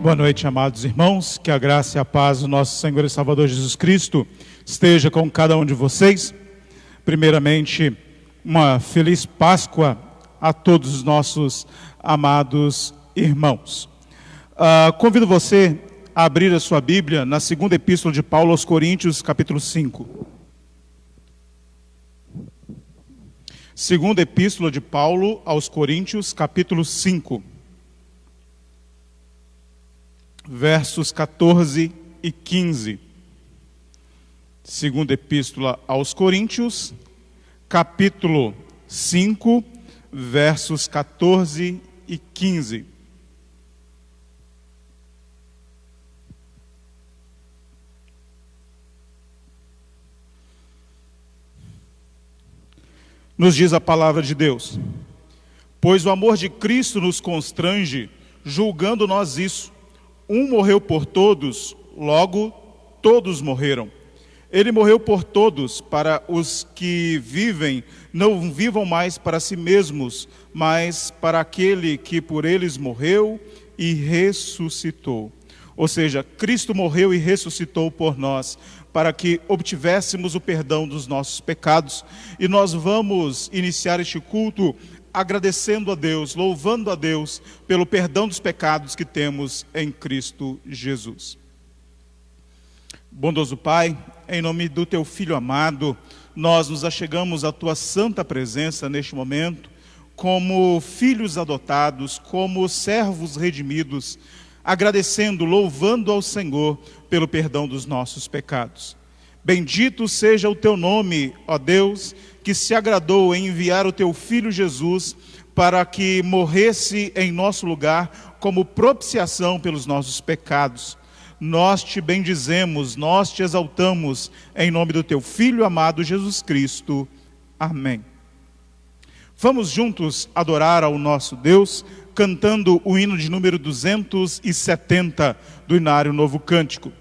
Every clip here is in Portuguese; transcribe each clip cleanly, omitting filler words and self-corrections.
Boa noite, amados irmãos, que a graça e a paz do nosso Senhor e Salvador Jesus Cristo esteja com cada um de vocês. Primeiramente, uma feliz Páscoa a todos os nossos amados irmãos. Convido você a abrir a sua Bíblia na segunda epístola de Paulo aos Coríntios, capítulo 5. Segunda epístola de Paulo aos Coríntios, capítulo 5. Versos 14 e 15. Segunda epístola aos Coríntios, capítulo 5, versos 14 e 15. Nos diz a palavra de Deus: pois o amor de Cristo nos constrange, julgando nós isso. Um morreu por todos, logo todos morreram. Ele morreu por todos, para os que vivem, não vivam mais para si mesmos, mas para aquele que por eles morreu e ressuscitou. Ou seja, Cristo morreu e ressuscitou por nós, para que obtivéssemos o perdão dos nossos pecados. E nós vamos iniciar este culto agradecendo a Deus, louvando a Deus pelo perdão dos pecados que temos em Cristo Jesus. Bondoso Pai, em nome do Teu Filho amado, nós nos achegamos à Tua santa presença neste momento, como filhos adotados, como servos redimidos, agradecendo, louvando ao Senhor pelo perdão dos nossos pecados. Bendito seja o Teu nome, ó Deus, que se agradou em enviar o Teu Filho Jesus para que morresse em nosso lugar como propiciação pelos nossos pecados. Nós te bendizemos, nós te exaltamos, em nome do Teu Filho amado Jesus Cristo. Amém. Vamos juntos adorar ao nosso Deus, cantando o hino de número 270 do Inário Novo Cântico.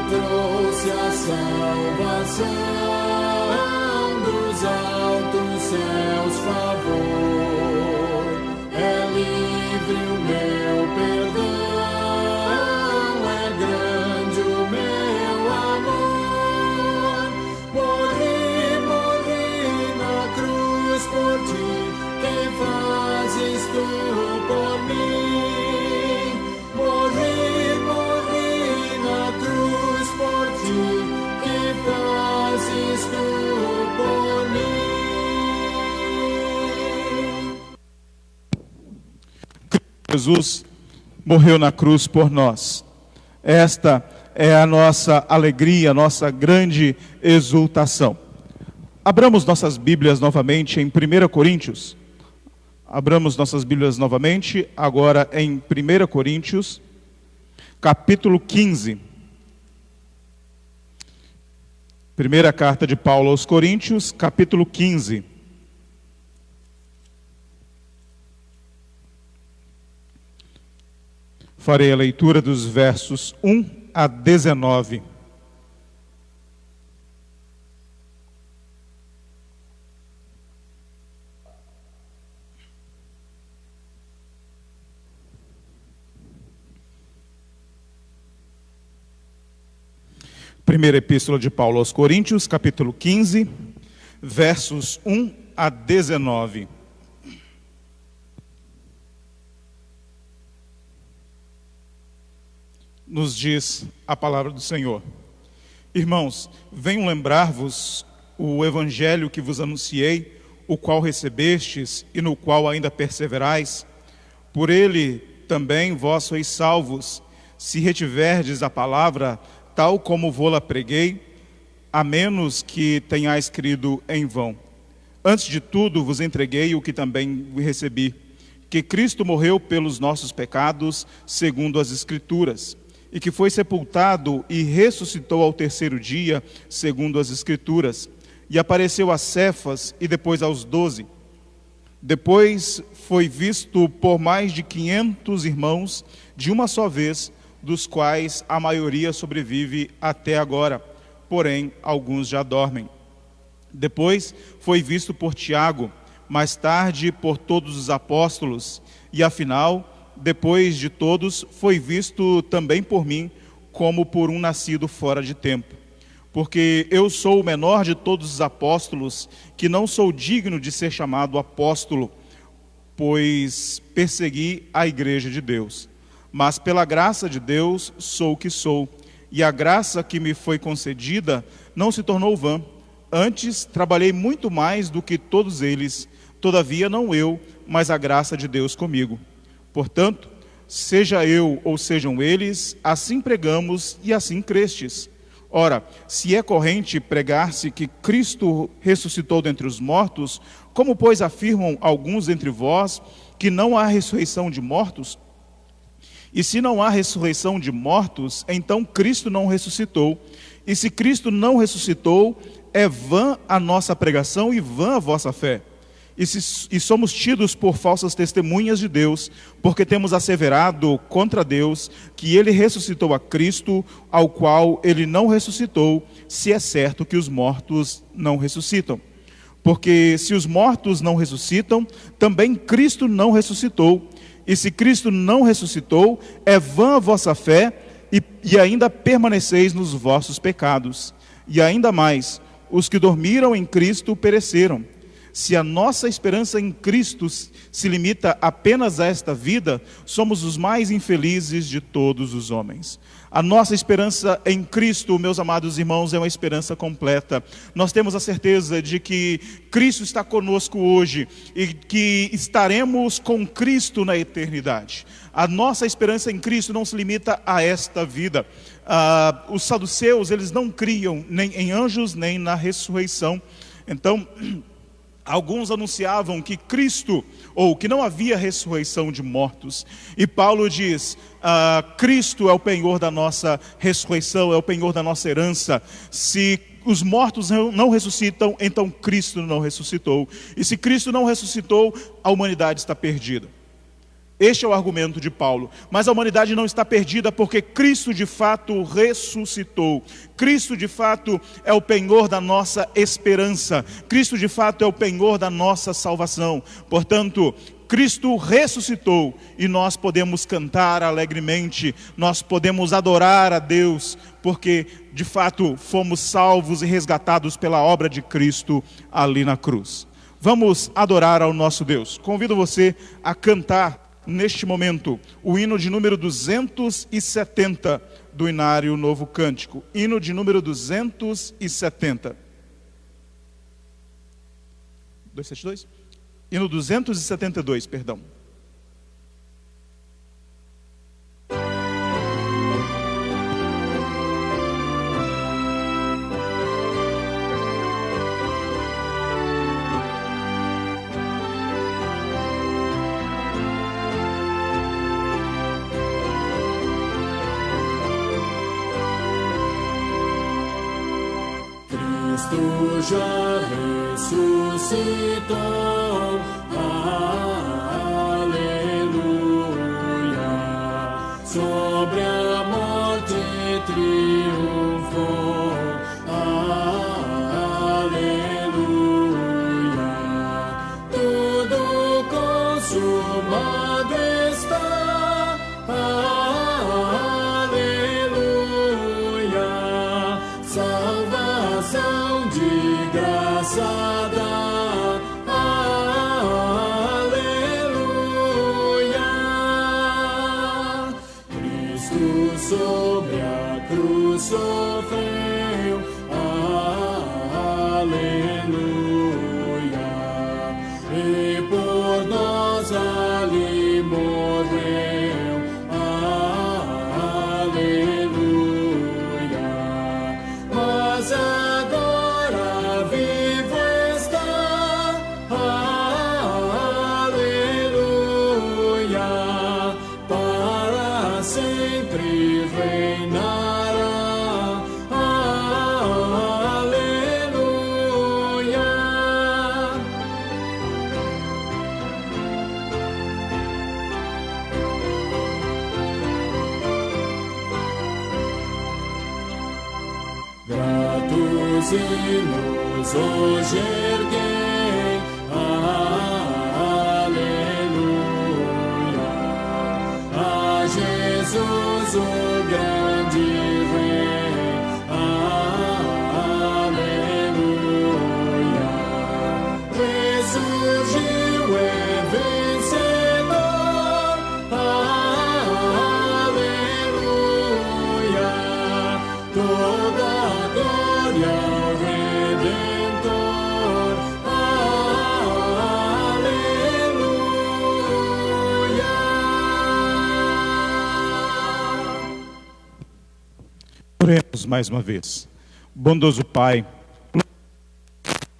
Trouxe a salvação dos altos céus, favor. É livre o meu perdão, é grande o meu amor. Morri, morri na cruz por ti. Jesus morreu na cruz por nós. Esta é a nossa alegria, a nossa grande exultação. Abramos nossas Bíblias novamente em 1 Coríntios. Abramos nossas Bíblias novamente, agora em 1 Coríntios, capítulo 15. Primeira carta de Paulo aos Coríntios, capítulo 15. Farei a leitura dos versos 1 a 19. Primeira Epístola de Paulo aos Coríntios, capítulo 15, versos 1 a 19. Nos diz a palavra do Senhor: Irmãos, venho lembrar-vos o evangelho que vos anunciei, o qual recebestes e no qual ainda perseverais. Por ele também vós sois salvos, se retiverdes a palavra tal como vô-la preguei, a menos que tenhais crido em vão. Antes de tudo vos entreguei o que também recebi, que Cristo morreu pelos nossos pecados, segundo as Escrituras, e que foi sepultado e ressuscitou ao terceiro dia, segundo as Escrituras, e apareceu a Cefas e depois aos 12. Depois foi visto por mais de 500 irmãos de uma só vez, dos quais a maioria sobrevive até agora, porém alguns já dormem. Depois foi visto por Tiago, mais tarde por todos os apóstolos, e afinal, depois de todos, foi visto também por mim, como por um nascido fora de tempo. Porque eu sou o menor de todos os apóstolos, que não sou digno de ser chamado apóstolo, pois persegui a igreja de Deus. Mas pela graça de Deus sou o que sou, e a graça que me foi concedida não se tornou vã. Antes trabalhei muito mais do que todos eles, todavia não eu, mas a graça de Deus comigo. Portanto, seja eu ou sejam eles, assim pregamos e assim crestes. Ora, se é corrente pregar-se que Cristo ressuscitou dentre os mortos, como pois afirmam alguns entre vós que não há ressurreição de mortos? E se não há ressurreição de mortos, então Cristo não ressuscitou. E se Cristo não ressuscitou, é vã a nossa pregação e vã a vossa fé. E somos tidos por falsas testemunhas de Deus, porque temos asseverado contra Deus que ele ressuscitou a Cristo, ao qual ele não ressuscitou, se é certo que os mortos não ressuscitam. Porque se os mortos não ressuscitam, também Cristo não ressuscitou. E se Cristo não ressuscitou, é vã a vossa fé e ainda permaneceis nos vossos pecados. E ainda mais, os que dormiram em Cristo pereceram. Se a nossa esperança em Cristo se limita apenas a esta vida, somos os mais infelizes de todos os homens. A nossa esperança em Cristo, meus amados irmãos, é uma esperança completa. Nós temos a certeza de que Cristo está conosco hoje e que estaremos com Cristo na eternidade. A nossa esperança em Cristo não se limita a esta vida. Os saduceus, eles não criam nem em anjos, nem na ressurreição. Então, alguns anunciavam que Cristo, ou que não havia ressurreição de mortos. E Paulo diz, Cristo é o penhor da nossa ressurreição, é o penhor da nossa herança. Se os mortos não ressuscitam, então Cristo não ressuscitou. E se Cristo não ressuscitou, a humanidade está perdida. Este é o argumento de Paulo. Mas a humanidade não está perdida porque Cristo de fato ressuscitou. Cristo de fato é o penhor da nossa esperança. Cristo de fato é o penhor da nossa salvação. Portanto, Cristo ressuscitou e nós podemos cantar alegremente, nós podemos adorar a Deus, porque de fato fomos salvos e resgatados pela obra de Cristo ali na cruz. Vamos adorar ao nosso Deus. Convido você a cantar neste momento o hino de número 270 do Inário Novo Cântico. Hino de número 270. 272? Hino 272, perdão. Cristo já ressuscitou. Aleluia. Sobre a morte triunfou. Aleluia. Tudo consumado está. Aleluia. Salvação de graça dá. Aleluia. Cristo sobre a cruz sofreu. Aleluia. E por nós ali morreu. Aleluia. Mas agora vivo está. Aleluia. Para sempre reinará. Aleluia. Gratos hinos hoje erguei. Aleluia. A Jesus o grande Rei. Aleluia. Ressurgiu e vencedor. Aleluia. Toda a glória ao Redentor. Aleluia. Oremos mais uma vez. Bondoso Pai,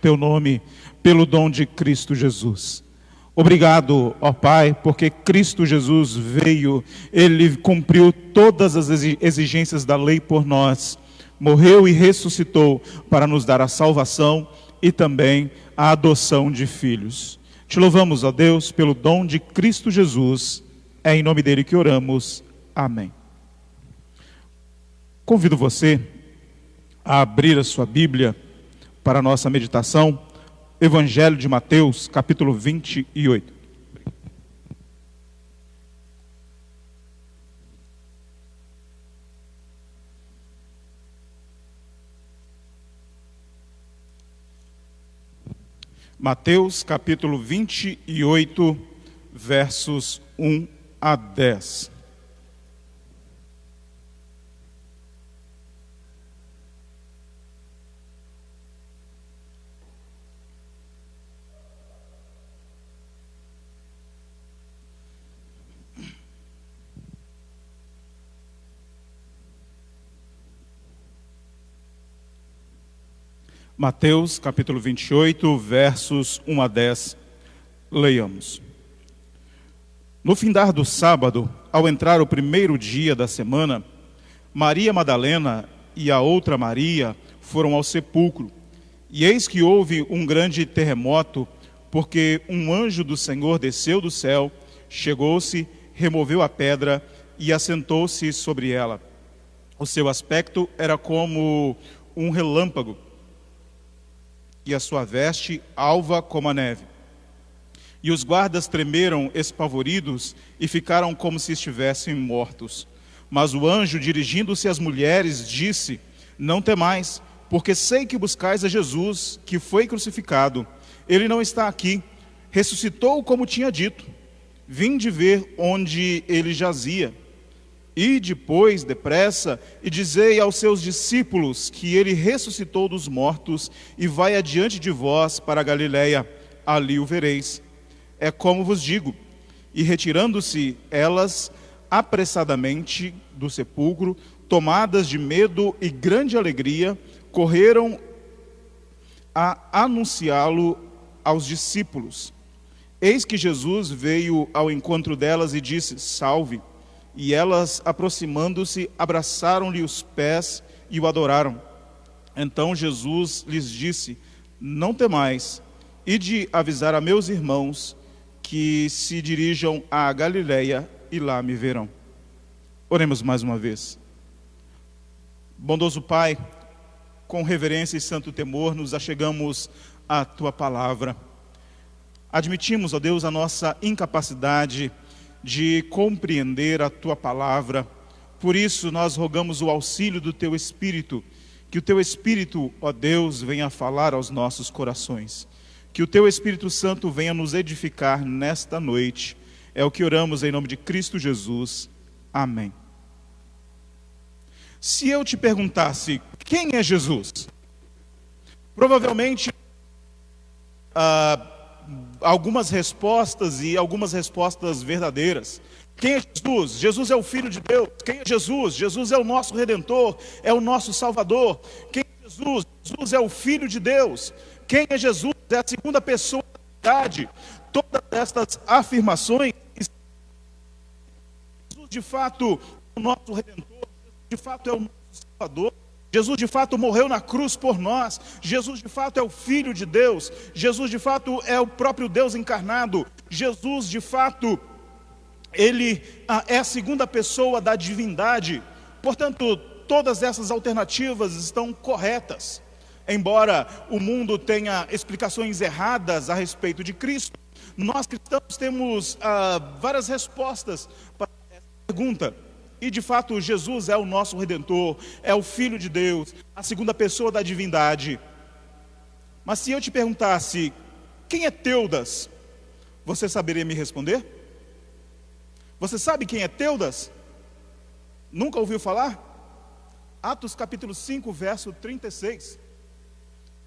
teu nome, pelo dom de Cristo Jesus. Obrigado, ó Pai, porque Cristo Jesus veio, Ele cumpriu todas as exigências da lei por nós, morreu e ressuscitou para nos dar a salvação e também a adoção de filhos. Te louvamos, ó Deus, pelo dom de Cristo Jesus. É em nome dele que oramos. Amém. Convido você a abrir a sua Bíblia para a nossa meditação, Evangelho de Mateus, capítulo 28. Mateus, capítulo 28, versos 1 a 10. Mateus, capítulo 28, versos 1 a 10, leiamos. No findar do sábado, ao entrar o primeiro dia da semana, Maria Madalena e a outra Maria foram ao sepulcro. E eis que houve um grande terremoto, porque um anjo do Senhor desceu do céu, chegou-se, removeu a pedra e assentou-se sobre ela. O seu aspecto era como um relâmpago, e a sua veste alva como a neve. E os guardas tremeram espavoridos e ficaram como se estivessem mortos. Mas o anjo, dirigindo-se às mulheres, disse: não temais, porque sei que buscais a Jesus, que foi crucificado. Ele não está aqui, ressuscitou como tinha dito. Vinde ver onde ele jazia. E depois, depressa, e dizei aos seus discípulos que ele ressuscitou dos mortos e vai adiante de vós para a Galiléia, ali o vereis. É como vos digo. E retirando-se elas apressadamente do sepulcro, tomadas de medo e grande alegria, correram a anunciá-lo aos discípulos. Eis que Jesus veio ao encontro delas e disse: salve. E elas, aproximando-se, abraçaram-lhe os pés e o adoraram. Então Jesus lhes disse: não temais, ide avisar a meus irmãos que se dirijam à Galileia e lá me verão. Oremos mais uma vez. Bondoso Pai, com reverência e santo temor, nos achegamos à Tua palavra. Admitimos, ó Deus, a nossa incapacidade de compreender a Tua palavra. Por isso, nós rogamos o auxílio do Teu Espírito, que o Teu Espírito, ó Deus, venha falar aos nossos corações. Que o Teu Espírito Santo venha nos edificar nesta noite. É o que oramos em nome de Cristo Jesus. Amém. Se eu te perguntasse, quem é Jesus? Provavelmente, algumas respostas e algumas respostas verdadeiras. Quem é Jesus? Jesus é o Filho de Deus. Quem é Jesus? Jesus é o nosso Redentor, é o nosso Salvador. Quem é Jesus? Jesus é o Filho de Deus. Quem é Jesus? É a segunda pessoa da Trindade. Todas estas afirmações, Jesus de fato é o nosso Redentor, Jesus de fato é o nosso Salvador. Jesus de fato morreu na cruz por nós. Jesus de fato é o Filho de Deus. Jesus de fato é o próprio Deus encarnado. Jesus de fato, Ele é a segunda pessoa da divindade. Portanto, todas essas alternativas estão corretas. Embora o mundo tenha explicações erradas a respeito de Cristo, nós cristãos temos várias respostas para essa pergunta. E de fato Jesus é o nosso Redentor, é o Filho de Deus, a segunda pessoa da divindade. Mas se eu te perguntasse, quem é Teudas? Você saberia me responder? Você sabe quem é Teudas? Nunca ouviu falar? Atos capítulo 5, verso 36.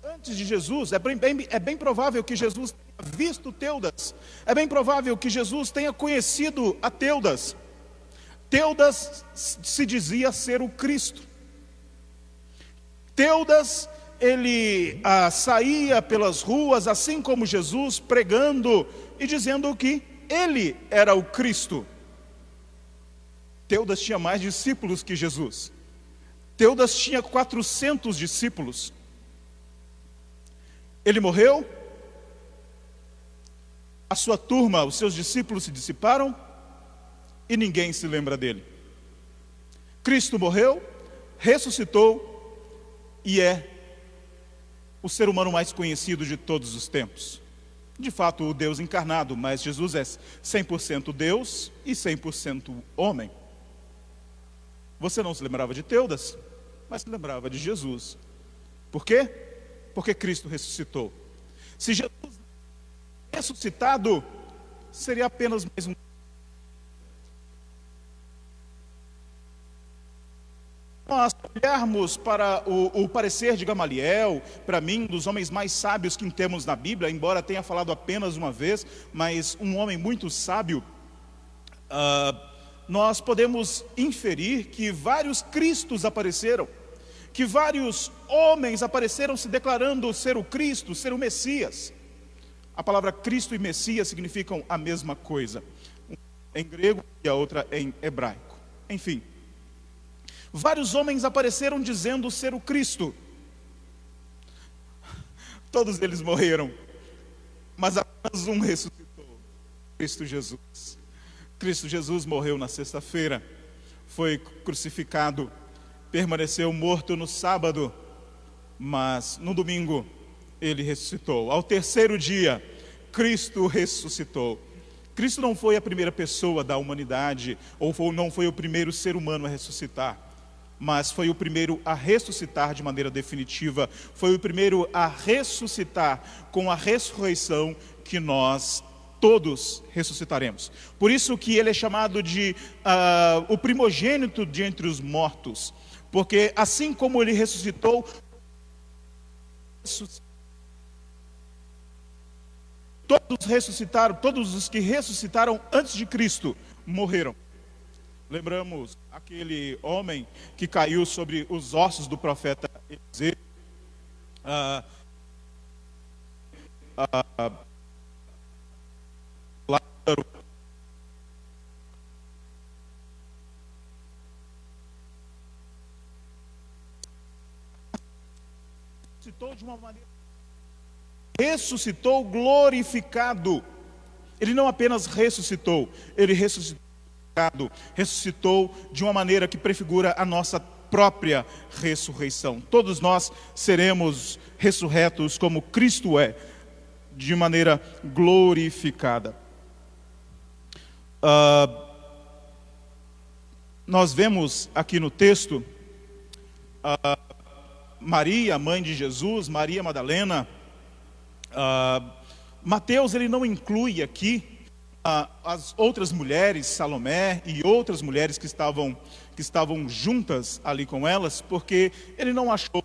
Antes de Jesus, é bem provável que Jesus tenha visto Teudas. É bem provável que Jesus tenha conhecido a Teudas. Teudas se dizia ser o Cristo. Teudas, ele saía pelas ruas, assim como Jesus, pregando e dizendo que ele era o Cristo. Teudas tinha mais discípulos que Jesus. Teudas tinha 400 discípulos. Ele morreu, a sua turma, os seus discípulos se dissiparam e ninguém se lembra dele. Cristo morreu, ressuscitou e é o ser humano mais conhecido de todos os tempos. De fato, o Deus encarnado, mas Jesus é 100% Deus e 100% homem. Você não se lembrava de Teudas, mas se lembrava de Jesus. Por quê? Porque Cristo ressuscitou. Se Jesus ressuscitado, seria apenas mais um. Nós olharmos para o parecer de Gamaliel, para mim, dos homens mais sábios que temos na Bíblia, embora tenha falado apenas uma vez, mas um homem muito sábio, nós podemos inferir que vários Cristos apareceram, que vários homens apareceram se declarando ser o Cristo, ser o Messias. A palavra Cristo e Messias significam a mesma coisa, em grego e a outra em hebraico. Enfim, vários homens apareceram dizendo ser o Cristo. Todos eles morreram, mas apenas um ressuscitou, Cristo Jesus. Cristo Jesus morreu na sexta-feira, foi crucificado, permaneceu morto no sábado, mas no domingo ele ressuscitou. Ao terceiro dia, Cristo ressuscitou. Cristo não foi a primeira pessoa da humanidade, não foi o primeiro ser humano a ressuscitar, mas foi o primeiro a ressuscitar de maneira definitiva, foi o primeiro a ressuscitar com a ressurreição que nós todos ressuscitaremos. Por isso que ele é chamado de o primogênito de entre os mortos, porque assim como ele ressuscitou, todos ressuscitaram, todos os que ressuscitaram antes de Cristo morreram. Lembramos aquele homem que caiu sobre os ossos do profeta Eliseu, Lázaro. ressuscitou de uma maneira, ressuscitou glorificado. Ele não apenas ressuscitou, ele ressuscitou de uma maneira que prefigura a nossa própria ressurreição. Todos nós seremos ressurretos como Cristo é, de maneira glorificada. Nós vemos aqui no texto Maria, mãe de Jesus, Maria Madalena. Mateus ele não inclui aqui as outras mulheres, Salomé e outras mulheres que estavam juntas ali com elas, porque ele não achou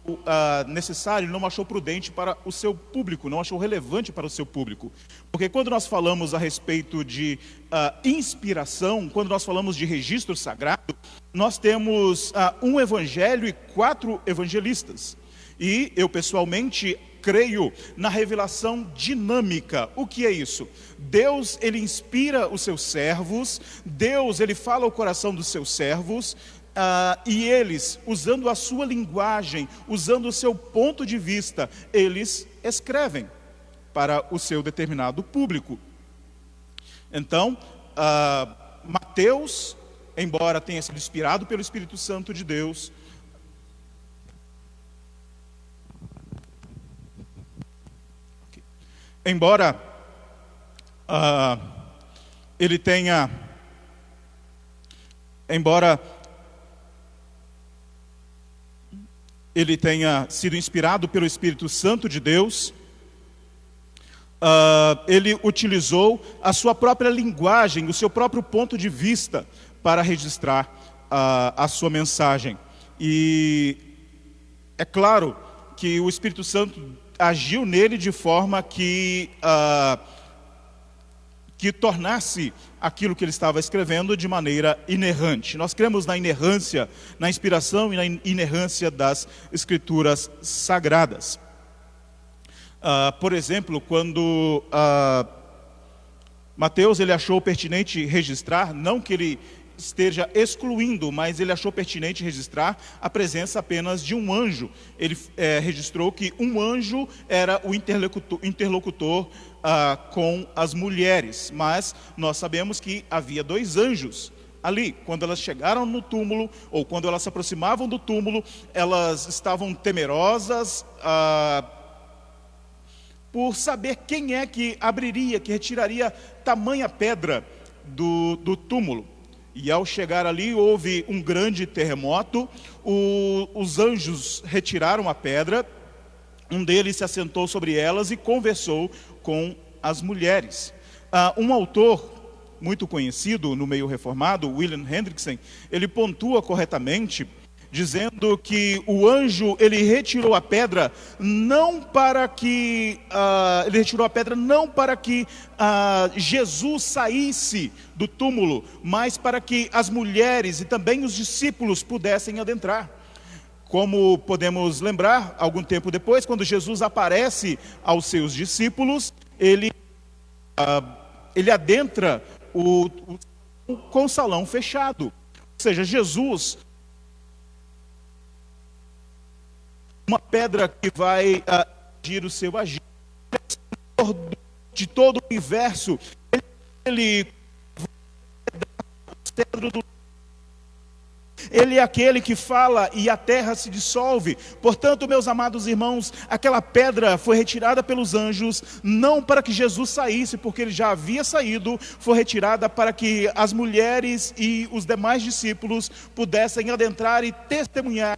necessário, não achou prudente para o seu público, não achou relevante para o seu público. Porque quando nós falamos a respeito de inspiração, quando nós falamos de registro sagrado, nós temos um evangelho e 4 evangelistas. E eu pessoalmente creio na revelação dinâmica. O que é isso? Deus, ele inspira os seus servos, Deus, ele fala ao coração dos seus servos, e eles, usando a sua linguagem, usando o seu ponto de vista, eles escrevem para o seu determinado público. Então, Mateus, embora tenha sido inspirado pelo Espírito Santo de Deus, embora ele tenha sido inspirado pelo Espírito Santo de Deus, ele utilizou a sua própria linguagem, o seu próprio ponto de vista para registrar a sua mensagem. E é claro que o Espírito Santo agiu nele de forma que tornasse aquilo que ele estava escrevendo de maneira inerrante. Nós cremos na inerrância, na inspiração e na inerrância das Escrituras Sagradas. Por exemplo, quando Mateus ele achou pertinente registrar, não que ele esteja excluindo, mas ele achou pertinente registrar a presença apenas de um anjo. Ele registrou que um anjo era o interlocutor com as mulheres, mas nós sabemos que havia 2 anjos ali. Quando elas chegaram no túmulo, ou quando elas se aproximavam do túmulo, elas estavam temerosas por saber quem é que abriria, que retiraria tamanha pedra do túmulo. E ao chegar ali, houve um grande terremoto, os anjos retiraram a pedra, um deles se assentou sobre elas e conversou com as mulheres. Um autor muito conhecido no meio reformado, William Hendrickson, ele pontua corretamente, dizendo que o anjo ele retirou a pedra não para que Jesus saísse do túmulo, mas para que as mulheres e também os discípulos pudessem adentrar. Como podemos lembrar, algum tempo depois, quando Jesus aparece aos seus discípulos, ele adentra com o salão fechado. Ou seja, Jesus, uma pedra que vai agir o seu agir, de todo o universo, ele é aquele que fala e a terra se dissolve. Portanto, meus amados irmãos, aquela pedra foi retirada pelos anjos, não para que Jesus saísse, porque ele já havia saído, foi retirada para que as mulheres e os demais discípulos pudessem adentrar e testemunhar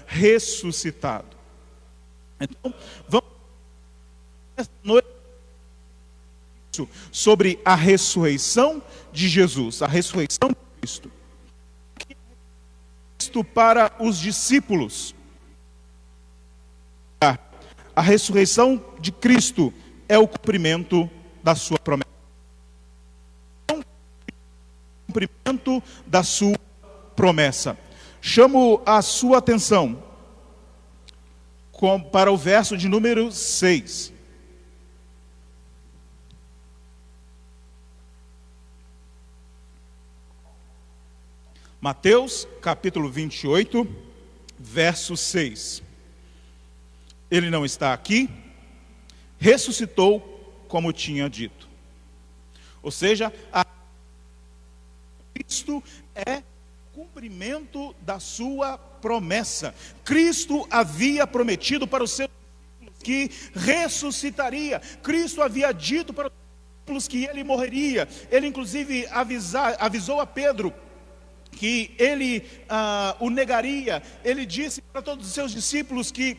ressuscitado. Então, vamos esta noite sobre a ressurreição de Jesus, a ressurreição de Cristo. Cristo para os discípulos. A ressurreição de Cristo é o cumprimento da sua promessa. O cumprimento da sua promessa. Chamo a sua atenção para o verso de número 6. Mateus, capítulo 28, verso 6. Ele não está aqui, ressuscitou como tinha dito. Ou seja, Cristo é cumprimento da sua promessa. Cristo havia prometido para os seus discípulos que ressuscitaria. Cristo havia dito para os discípulos que ele morreria. Ele inclusive avisou a Pedro que ele o negaria. Ele disse para todos os seus discípulos que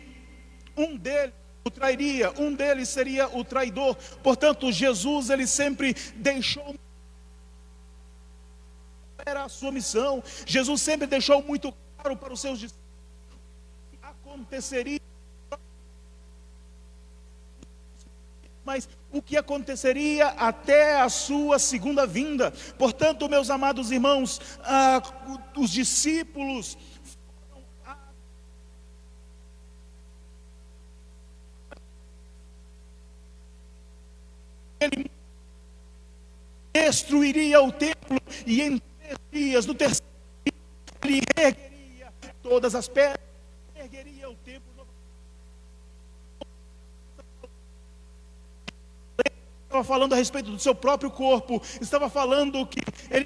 um deles o trairia, um deles seria o traidor. Portanto, Jesus, ele sempre deixou, era a sua missão. Jesus sempre deixou muito claro para os seus discípulos o que aconteceria, mas o que aconteceria até a sua segunda vinda. Portanto, meus amados irmãos, os discípulos ele destruiria o templo e em 3 dias, no terceiro dia, ele ergueria todas as pedras, ergueria o templo. Estava falando a respeito do seu próprio corpo, estava falando que ele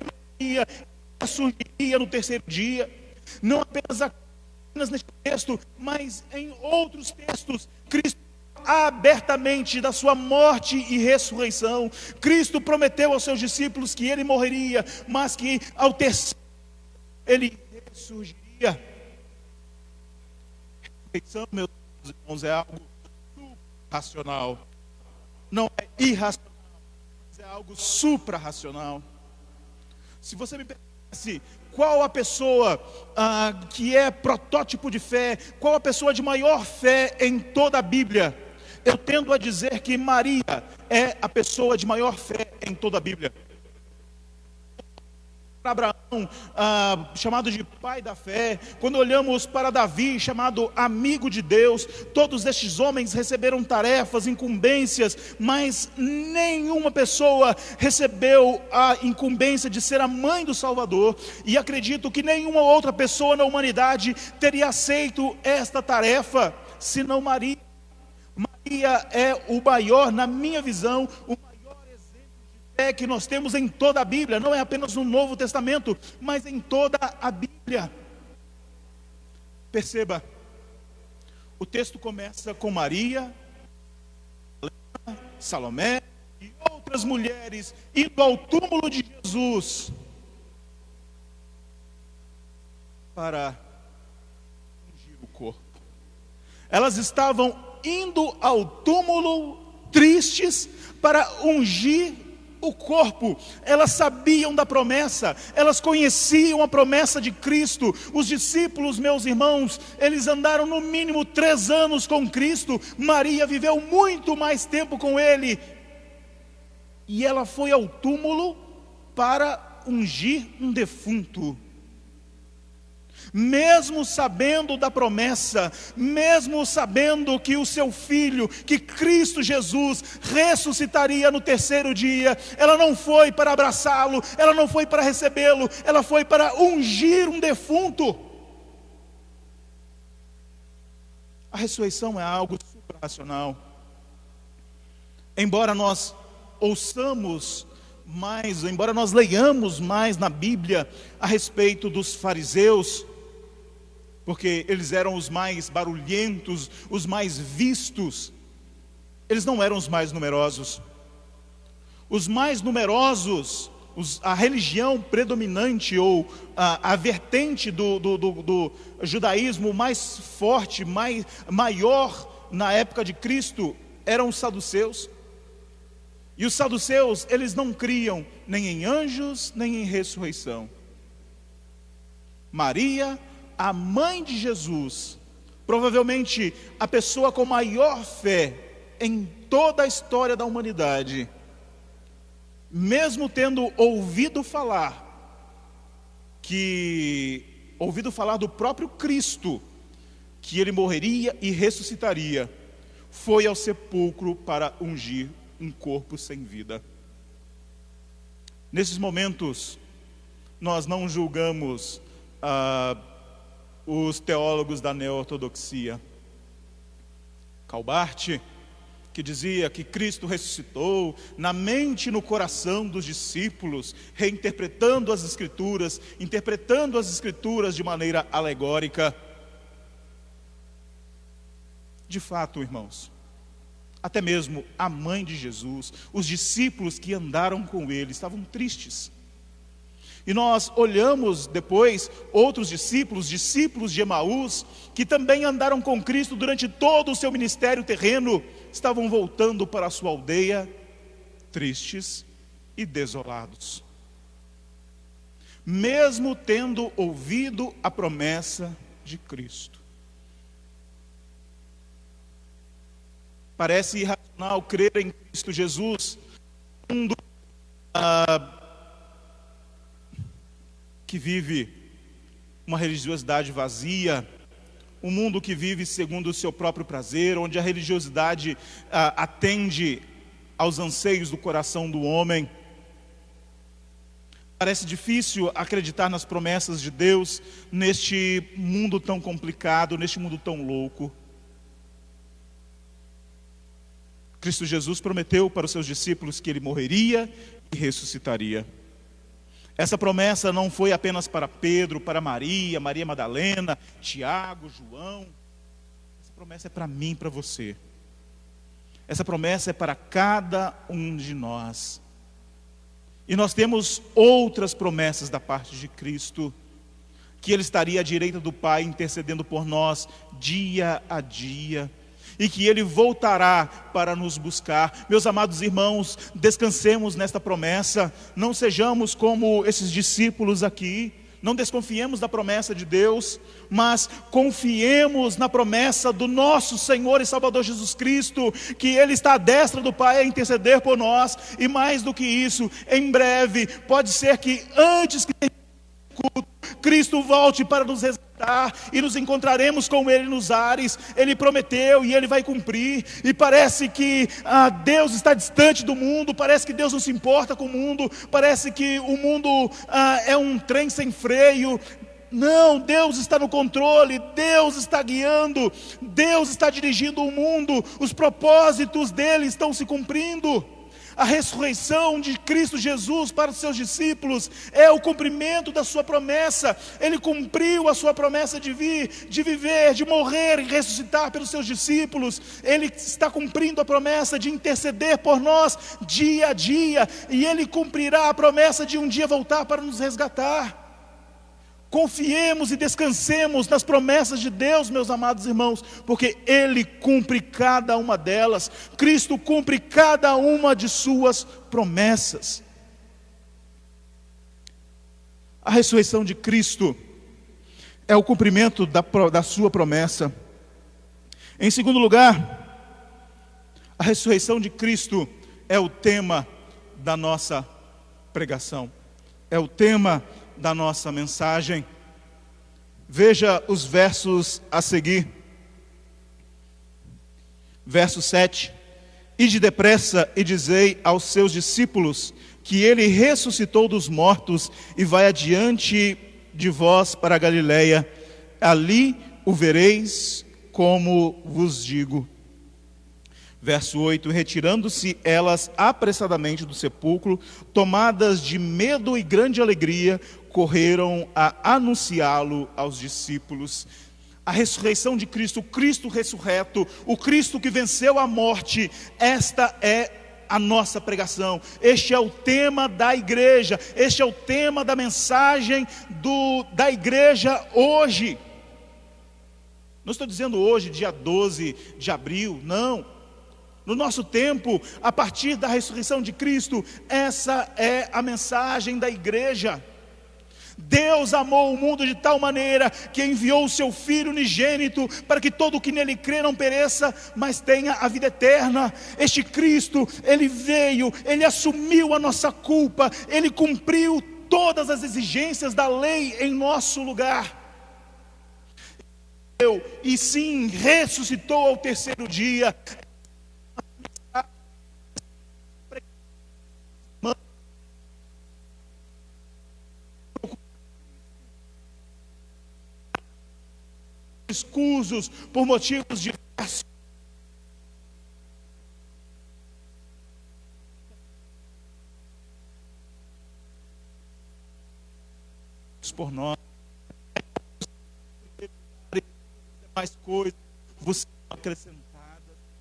surgiria no terceiro dia, não apenas neste texto, mas em outros textos. Cristo abertamente da sua morte e ressurreição. Cristo prometeu aos seus discípulos que ele morreria, mas que ao terceiro ele ressurgiria. A ressurreição, meus irmãos, é algo racional, não é irracional, mas é algo supra-racional. Se você me perguntasse qual a pessoa que é protótipo de fé, qual a pessoa de maior fé em toda a Bíblia, eu tendo a dizer que Maria é a pessoa de maior fé em toda a Bíblia. Abraão, chamado de pai da fé, quando olhamos para Davi, chamado amigo de Deus, todos estes homens receberam tarefas, incumbências, mas nenhuma pessoa recebeu a incumbência de ser a mãe do Salvador, e acredito que nenhuma outra pessoa na humanidade teria aceito esta tarefa, senão Maria. Maria é o maior, na minha visão, o maior exemplo de fé que nós temos em toda a Bíblia. Não é apenas no Novo Testamento, mas em toda a Bíblia. Perceba, o texto começa com Maria, Salomé e outras mulheres indo ao túmulo de Jesus para ungir o corpo. Elas estavam indo ao túmulo tristes para ungir o corpo. Elas sabiam da promessa, elas conheciam a promessa de Cristo. Os discípulos, meus irmãos, eles andaram no mínimo 3 anos com Cristo. Maria viveu muito mais tempo com ele, e ela foi ao túmulo para ungir um defunto. Mesmo sabendo da promessa, mesmo sabendo que o seu filho, que Cristo Jesus ressuscitaria no terceiro dia, ela não foi para abraçá-lo, ela não foi para recebê-lo, ela foi para ungir um defunto. A ressurreição é algo suprarracional. Embora nós ouçamos mais, embora nós leiamos mais na Bíblia a respeito dos fariseus, porque eles eram os mais barulhentos, os mais vistos, eles não eram os mais numerosos. Os mais numerosos, a religião predominante, ou a vertente do judaísmo mais forte, maior na época de Cristo, eram os saduceus. E os saduceus, eles não criam nem em anjos, nem em ressurreição. Maria, a mãe de Jesus, provavelmente a pessoa com maior fé em toda a história da humanidade, mesmo tendo ouvido falar do próprio Cristo, que ele morreria e ressuscitaria, foi ao sepulcro para ungir um corpo sem vida. Nesses momentos, nós não julgamos os teólogos da neo-ortodoxia. Calbart, que dizia que Cristo ressuscitou na mente e no coração dos discípulos, reinterpretando as Escrituras, interpretando as Escrituras de maneira alegórica. De fato, irmãos, até mesmo a mãe de Jesus, os discípulos que andaram com ele, estavam tristes. E nós olhamos depois outros discípulos de Emaús, que também andaram com Cristo durante todo o seu ministério terreno, estavam voltando para a sua aldeia, tristes e desolados. Mesmo tendo ouvido a promessa de Cristo. Parece irracional crer em Cristo Jesus, um mundo que vive uma religiosidade vazia, um mundo que vive segundo o seu próprio prazer, onde a religiosidade atende aos anseios do coração do homem. Parece difícil acreditar nas promessas de Deus neste mundo tão complicado, neste mundo tão louco. Cristo Jesus prometeu para os seus discípulos que ele morreria e ressuscitaria. Essa promessa não foi apenas para Pedro, para Maria, Maria Madalena, Tiago, João. Essa promessa é para mim e para você. Essa promessa é para cada um de nós. E nós temos outras promessas da parte de Cristo, que ele estaria à direita do Pai intercedendo por nós dia a dia, e que ele voltará para nos buscar. Meus amados irmãos, descansemos nesta promessa, não sejamos como esses discípulos aqui, não desconfiemos da promessa de Deus, mas confiemos na promessa do nosso Senhor e Salvador Jesus Cristo, que ele está à destra do Pai a interceder por nós, e mais do que isso, em breve, pode ser que antes que Cristo volte para nos resgatar e nos encontraremos com ele nos ares. Ele prometeu e ele vai cumprir. E parece que Deus está distante do mundo, parece que Deus não se importa com o mundo, parece que o mundo é um trem sem freio. Não, Deus está no controle, Deus está guiando, Deus está dirigindo o mundo, os propósitos dele estão se cumprindo. A ressurreição de Cristo Jesus para os seus discípulos é o cumprimento da sua promessa. Ele cumpriu a sua promessa de viver, de morrer e ressuscitar pelos seus discípulos. Ele está cumprindo a promessa de interceder por nós dia a dia, e ele cumprirá a promessa de um dia voltar para nos resgatar. Confiemos e descansemos nas promessas de Deus, meus amados irmãos, porque ele cumpre cada uma delas. Cristo cumpre cada uma de suas promessas. A ressurreição de Cristo é o cumprimento da sua promessa. Em segundo lugar, a ressurreição de Cristo é o tema da nossa pregação, é o tema da nossa mensagem. Veja os versos a seguir. Verso 7: Ide depressa e dizei aos seus discípulos que ele ressuscitou dos mortos e vai adiante de vós para a Galileia. Ali o vereis, como vos digo. Verso 8: Retirando-se elas apressadamente do sepulcro, tomadas de medo e grande alegria, correram a anunciá-lo aos discípulos. A ressurreição de Cristo, o Cristo ressurreto, o Cristo que venceu a morte, esta é a nossa pregação. Este é o tema da igreja, este é o tema da mensagem da igreja hoje. Não estou dizendo hoje, dia 12 de abril, não. No nosso tempo, a partir da ressurreição de Cristo, essa é a mensagem da igreja. Deus amou o mundo de tal maneira que enviou o seu Filho unigênito para que todo o que nele crê não pereça, mas tenha a vida eterna. Este Cristo, ele veio, ele assumiu a nossa culpa, ele cumpriu todas as exigências da lei em nosso lugar. E sim, ressuscitou ao terceiro dia. escusos por motivos diversos. Por nós, mais coisas você acrescentadas.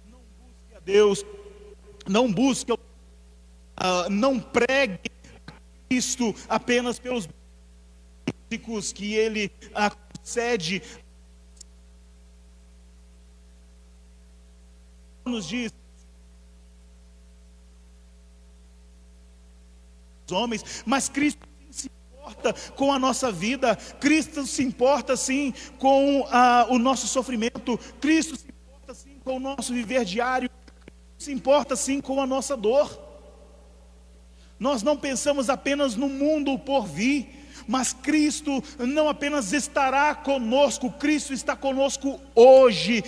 Não busque a Deus, não pregue a Cristo apenas pelos básicos que Ele concede. Nos diz os homens, mas Cristo se importa com a nossa vida. Cristo se importa sim com o nosso sofrimento. Cristo se importa sim com o nosso viver diário. Se importa sim com a nossa dor. Nós não pensamos apenas no mundo por vir, mas Cristo não apenas estará conosco, Cristo está conosco hoje,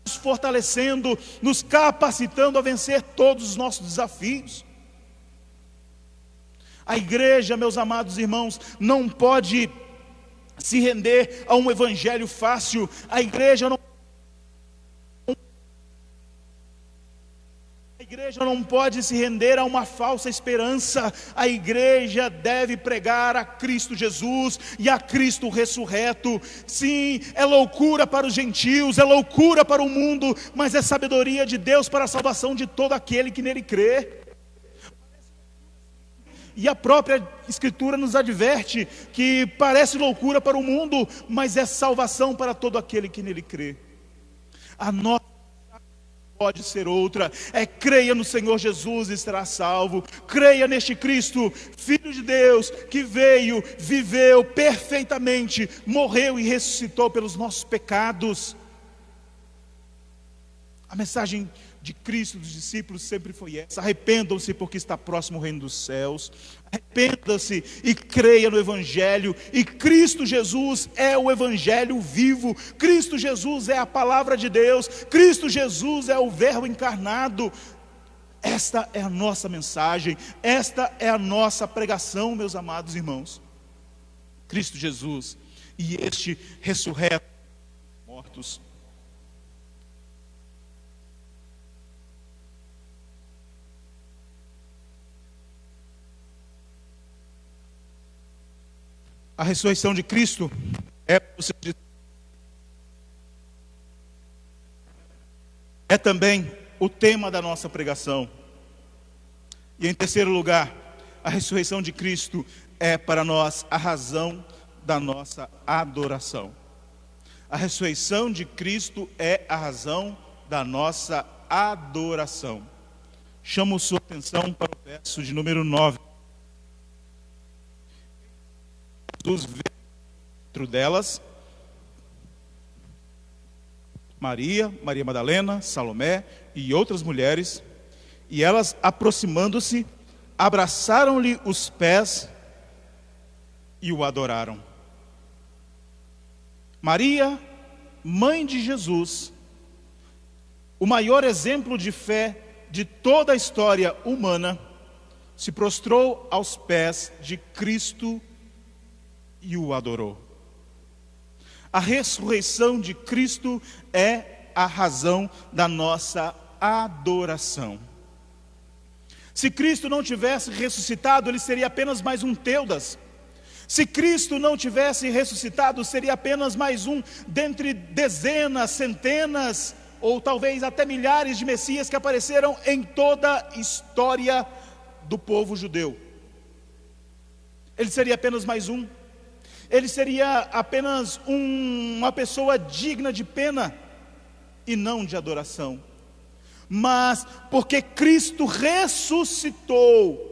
nos fortalecendo, nos capacitando a vencer todos os nossos desafios. A igreja, meus amados irmãos, não pode se render a um evangelho fácil. A igreja não pode se render a uma falsa esperança. A igreja deve pregar a Cristo Jesus e a Cristo ressurreto. Sim, é loucura para os gentios, é loucura para o mundo, mas é sabedoria de Deus para a salvação de todo aquele que nele crê. E a própria Escritura nos adverte que parece loucura para o mundo, mas é salvação para todo aquele que nele crê. A nossa pode ser outra, creia no Senhor Jesus e será salvo. Creia neste Cristo, Filho de Deus, que veio, viveu perfeitamente, morreu e ressuscitou pelos nossos pecados. A mensagem de Cristo dos discípulos sempre foi essa: arrependam-se porque está próximo o reino dos céus. Arrependa-se e creia no Evangelho. E Cristo Jesus é o Evangelho vivo. Cristo Jesus é a palavra de Deus. Cristo Jesus é o Verbo encarnado. Esta é a nossa mensagem, esta é a nossa pregação, meus amados irmãos. Cristo Jesus e este ressurreto mortos. A ressurreição de Cristo é também o tema da nossa pregação. E em terceiro lugar, a ressurreição de Cristo é para nós a razão da nossa adoração. A ressurreição de Cristo é a razão da nossa adoração. Chamo sua atenção para o verso de número 9. Jesus veio dentro delas, Maria Madalena, Salomé e outras mulheres, e elas, aproximando-se, abraçaram-lhe os pés e o adoraram. Maria, mãe de Jesus, o maior exemplo de fé de toda a história humana, se prostrou aos pés de Cristo e o adorou. A ressurreição de Cristo é a razão da nossa adoração. Se Cristo não tivesse ressuscitado, ele seria apenas mais um Teudas. Se Cristo não tivesse ressuscitado, seria apenas mais um dentre dezenas, centenas, ou talvez até milhares de Messias que apareceram em toda a história do povo judeu. Ele seria apenas mais um. Ele seria apenas uma pessoa digna de pena e não de adoração. Mas porque Cristo ressuscitou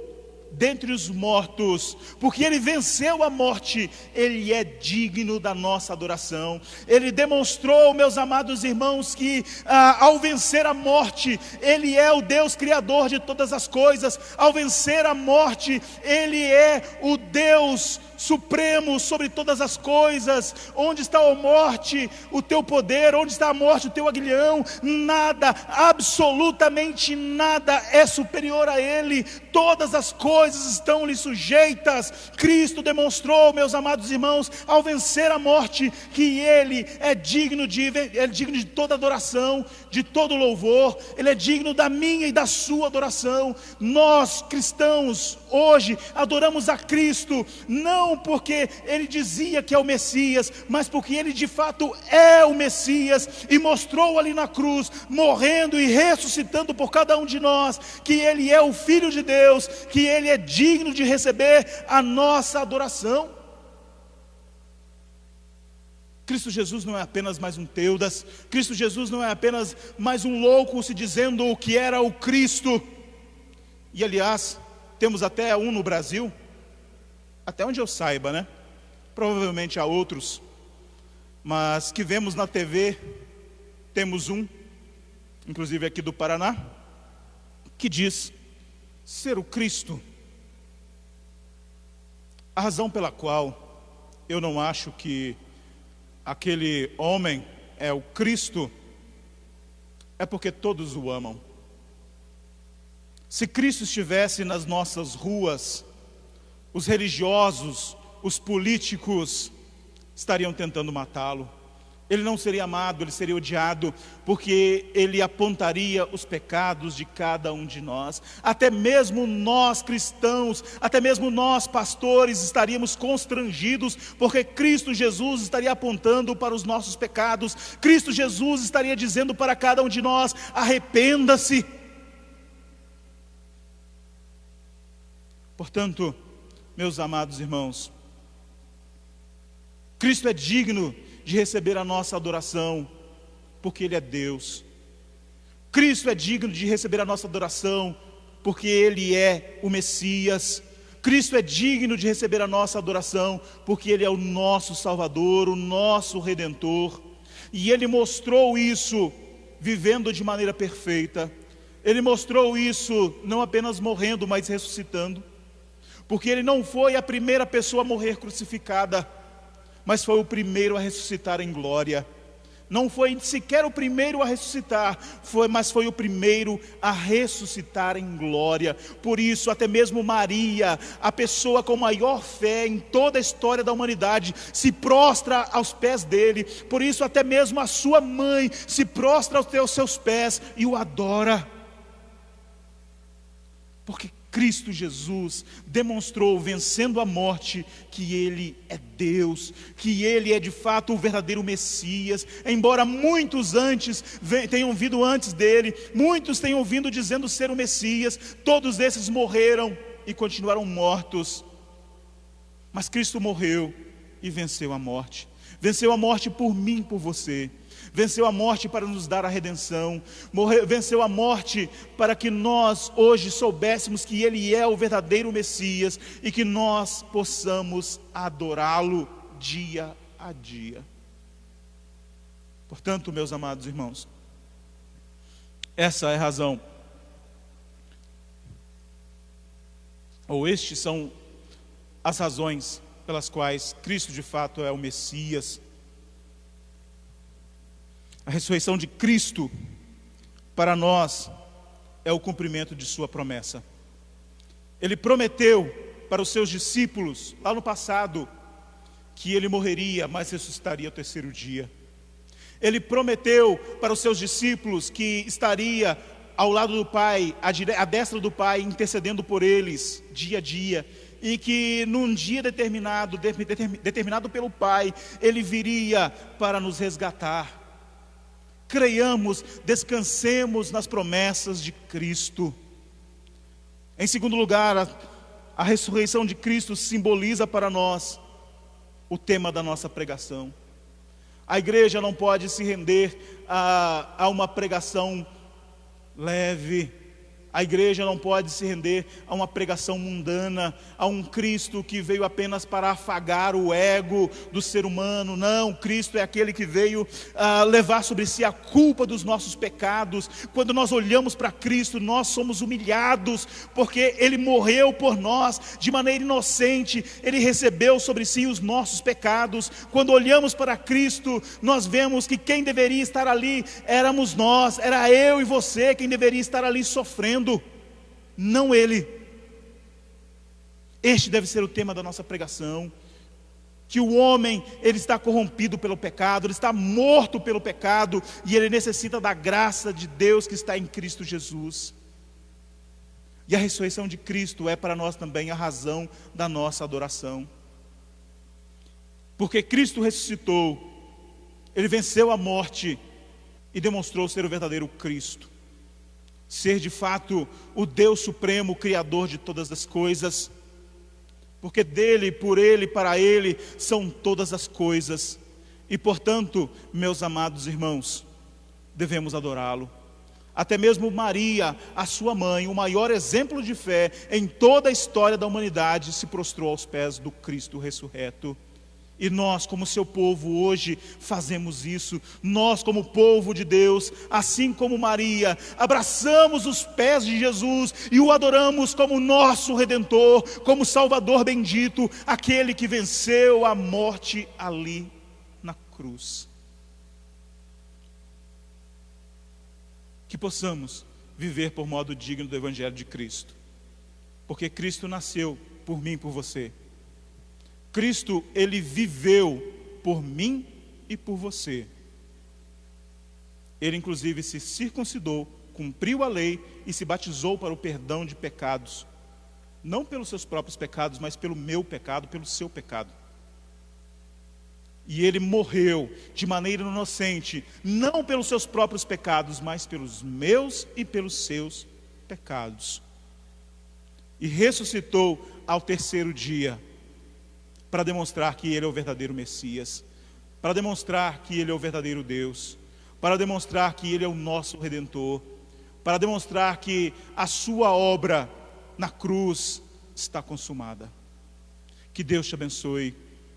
dentre os mortos, porque Ele venceu a morte, Ele é digno da nossa adoração. Ele demonstrou, meus amados irmãos, que ao vencer a morte, Ele é o Deus Criador de todas as coisas. Ao vencer a morte, Ele é o Deus supremo sobre todas as coisas. Onde está a morte, o teu poder? Onde está a morte, o teu aguilhão? Nada, absolutamente nada é superior a Ele. Todas as coisas coisas estão lhe sujeitas. Cristo demonstrou, meus amados irmãos, ao vencer a morte, que Ele é digno de toda adoração, de todo louvor. Ele é digno da minha e da sua adoração. Nós, cristãos, hoje adoramos a Cristo, não porque Ele dizia que é o Messias, mas porque Ele de fato é o Messias, e mostrou ali na cruz, morrendo e ressuscitando por cada um de nós, que Ele é o Filho de Deus, que Ele é digno de receber a nossa adoração. Cristo Jesus não é apenas mais um Teudas, Cristo Jesus não é apenas mais um louco se dizendo o que era o Cristo. E aliás, temos até um no Brasil, até onde eu saiba, né? Provavelmente há outros, mas que vemos na TV, temos um, inclusive aqui do Paraná, que diz ser o Cristo. A razão pela qual eu não acho que aquele homem é o Cristo é porque todos o amam. Se Cristo estivesse nas nossas ruas, os religiosos, os políticos estariam tentando matá-lo. Ele não seria amado, ele seria odiado, porque ele apontaria os pecados de cada um de nós. Até mesmo nós cristãos, até mesmo nós pastores estaríamos constrangidos, porque Cristo Jesus estaria apontando para os nossos pecados. Cristo Jesus estaria dizendo para cada um de nós: arrependa-se. Portanto, meus amados irmãos, Cristo é digno de receber a nossa adoração, porque Ele é Deus. Cristo é digno de receber a nossa adoração, porque Ele é o Messias. Cristo é digno de receber a nossa adoração, porque Ele é o nosso Salvador, o nosso Redentor. E Ele mostrou isso vivendo de maneira perfeita. Ele mostrou isso não apenas morrendo, mas ressuscitando. Porque Ele não foi a primeira pessoa a morrer crucificada, mas foi o primeiro a ressuscitar em glória. Não foi sequer o primeiro a ressuscitar, mas foi o primeiro a ressuscitar em glória. Por isso, até mesmo Maria, a pessoa com maior fé em toda a história da humanidade, se prostra aos pés dele. Por isso, até mesmo a sua mãe se prostra aos seus pés e o adora. Porque Cristo Jesus demonstrou, vencendo a morte, que Ele é Deus, que Ele é de fato o verdadeiro Messias. Embora muitos tenham vindo antes dele, muitos tenham vindo dizendo ser o Messias, todos esses morreram e continuaram mortos. Mas Cristo morreu e venceu a morte. Venceu a morte por mim e por você. Venceu a morte para nos dar a redenção. Venceu a morte para que nós hoje soubéssemos que Ele é o verdadeiro Messias e que nós possamos adorá-lo dia a dia. Portanto, meus amados irmãos, essa é a razão, ou estes são as razões pelas quais Cristo de fato é o Messias. A ressurreição de Cristo, para nós, é o cumprimento de sua promessa. Ele prometeu para os seus discípulos, lá no passado, que Ele morreria, mas ressuscitaria ao terceiro dia. Ele prometeu para os seus discípulos que estaria ao lado do Pai, à destra do Pai, intercedendo por eles, dia a dia. E que num dia determinado pelo Pai, Ele viria para nos resgatar. Creiamos, descansemos nas promessas de Cristo. Em segundo lugar, a ressurreição de Cristo simboliza para nós o tema da nossa pregação. A igreja não pode se render a uma pregação leve. A igreja não pode se render a uma pregação mundana, a um Cristo que veio apenas para afagar o ego do ser humano. Não, Cristo é aquele que veio levar sobre si a culpa dos nossos pecados. Quando nós olhamos para Cristo, nós somos humilhados, porque Ele morreu por nós de maneira inocente. Ele recebeu sobre si os nossos pecados. Quando olhamos para Cristo, nós vemos que quem deveria estar ali éramos nós, era eu e você quem deveria estar ali sofrendo, não Ele. Este deve ser o tema da nossa pregação. Que o homem, ele está corrompido pelo pecado, ele está morto pelo pecado, e ele necessita da graça de Deus que está em Cristo Jesus. E a ressurreição de Cristo é para nós também a razão da nossa adoração. Porque Cristo ressuscitou, ele venceu a morte e demonstrou ser o verdadeiro Cristo. Ser de fato o Deus supremo, o Criador de todas as coisas. Porque dele, por ele, para ele são todas as coisas. E portanto, meus amados irmãos, devemos adorá-lo. Até mesmo Maria, a sua mãe, o maior exemplo de fé em toda a história da humanidade, se prostrou aos pés do Cristo ressurreto. E nós, como seu povo, hoje fazemos isso. Nós, como povo de Deus, assim como Maria, abraçamos os pés de Jesus e o adoramos como nosso Redentor, como Salvador bendito, aquele que venceu a morte ali na cruz. Que possamos viver por modo digno do Evangelho de Cristo, porque Cristo nasceu por mim e por você. Cristo, ele viveu por mim e por você. Ele inclusive se circuncidou, cumpriu a lei e se batizou para o perdão de pecados. Não pelos seus próprios pecados, mas pelo meu pecado, pelo seu pecado. E ele morreu de maneira inocente, não pelos seus próprios pecados, mas pelos meus e pelos seus pecados. E ressuscitou ao terceiro dia, para demonstrar que ele é o verdadeiro Messias, para demonstrar que ele é o verdadeiro Deus, para demonstrar que ele é o nosso Redentor, para demonstrar que a sua obra na cruz está consumada. Que Deus te abençoe,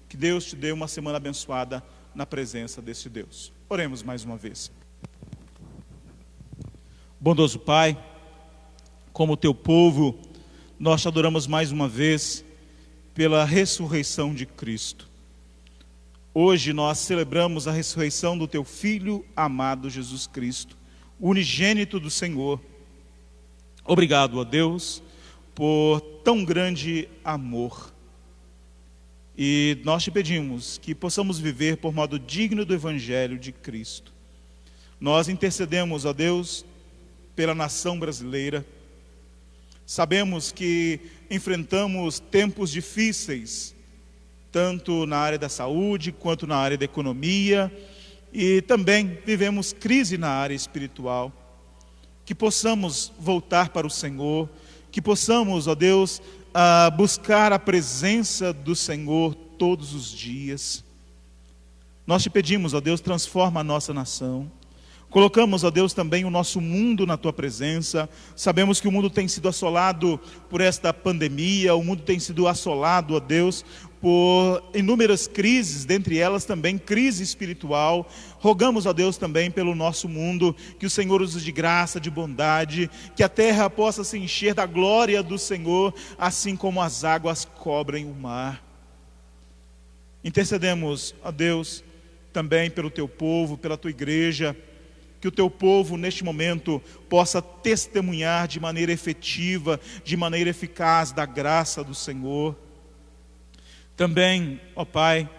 que Deus te dê uma semana abençoada na presença desse Deus. Oremos mais uma vez. Bondoso Pai, como teu povo, nós te adoramos mais uma vez pela ressurreição de Cristo. Hoje nós celebramos a ressurreição do teu Filho amado Jesus Cristo, unigênito do Senhor. Obrigado a Deus por tão grande amor. E nós te pedimos que possamos viver por modo digno do Evangelho de Cristo. Nós intercedemos a Deus pela nação brasileira. Sabemos que enfrentamos tempos difíceis, tanto na área da saúde, quanto na área da economia, e também vivemos crise na área espiritual. Que possamos voltar para o Senhor, que possamos, ó Deus, buscar a presença do Senhor todos os dias. Nós te pedimos, ó Deus, transforma a nossa nação. Colocamos, ó Deus, também o nosso mundo na Tua presença. Sabemos que o mundo tem sido assolado por esta pandemia, o mundo tem sido assolado, ó Deus, por inúmeras crises, dentre elas também crise espiritual. Rogamos, ó Deus, também pelo nosso mundo, que o Senhor use de graça, de bondade, que a terra possa se encher da glória do Senhor, assim como as águas cobrem o mar. Intercedemos, ó Deus, também pelo Teu povo, pela Tua igreja, que o Teu povo neste momento possa testemunhar de maneira efetiva, de maneira eficaz da graça do Senhor. Também, ó Pai,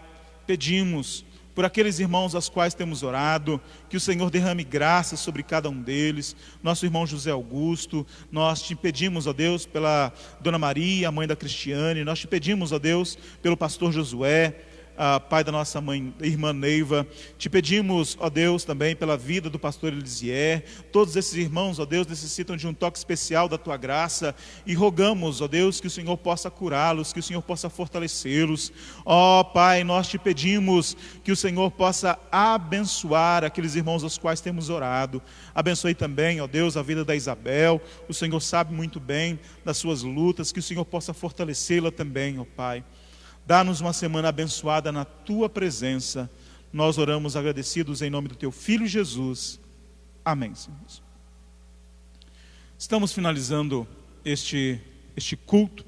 pedimos por aqueles irmãos aos quais temos orado, que o Senhor derrame graça sobre cada um deles. Nosso irmão José Augusto, nós te pedimos, ó Deus, pela Dona Maria, a mãe da Cristiane, nós te pedimos, ó Deus, pelo pastor Josué, pai da nossa mãe, irmã Neiva. Te pedimos, ó Deus, também pela vida do pastor Elisier. Todos esses irmãos, ó Deus, necessitam de um toque especial da Tua graça, e rogamos, ó Deus, que o Senhor possa curá-los, que o Senhor possa fortalecê-los. Ó Pai, nós te pedimos que o Senhor possa abençoar aqueles irmãos aos quais temos orado. Abençoe também, ó Deus, a vida da Isabel. O Senhor sabe muito bem das suas lutas, que o Senhor possa fortalecê-la também, ó Pai. Dá-nos uma semana abençoada na Tua presença. Nós oramos agradecidos em nome do Teu Filho Jesus. Amém, Senhor. Estamos finalizando este culto.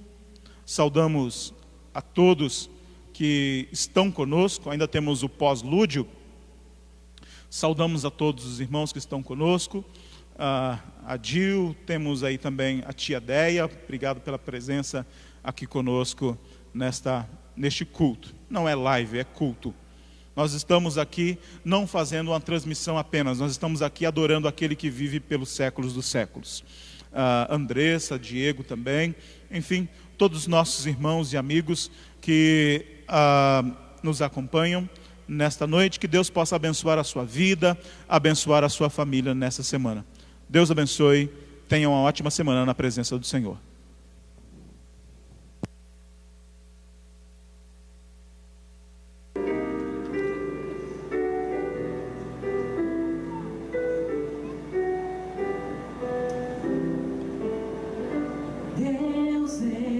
Saudamos a todos que estão conosco. Ainda temos o pós-lúdio. Saudamos a todos os irmãos que estão conosco. a Gil, temos aí também a tia Deia. Obrigado pela presença aqui conosco neste culto. Não é live, é culto. Nós estamos aqui não fazendo uma transmissão apenas, nós estamos aqui adorando aquele que vive pelos séculos dos séculos. Andressa, Diego também, enfim, todos os nossos irmãos e amigos que nos acompanham nesta noite. Que Deus possa abençoar a sua vida, abençoar a sua família nessa semana. Deus abençoe, tenha uma ótima semana na presença do Senhor. Deus é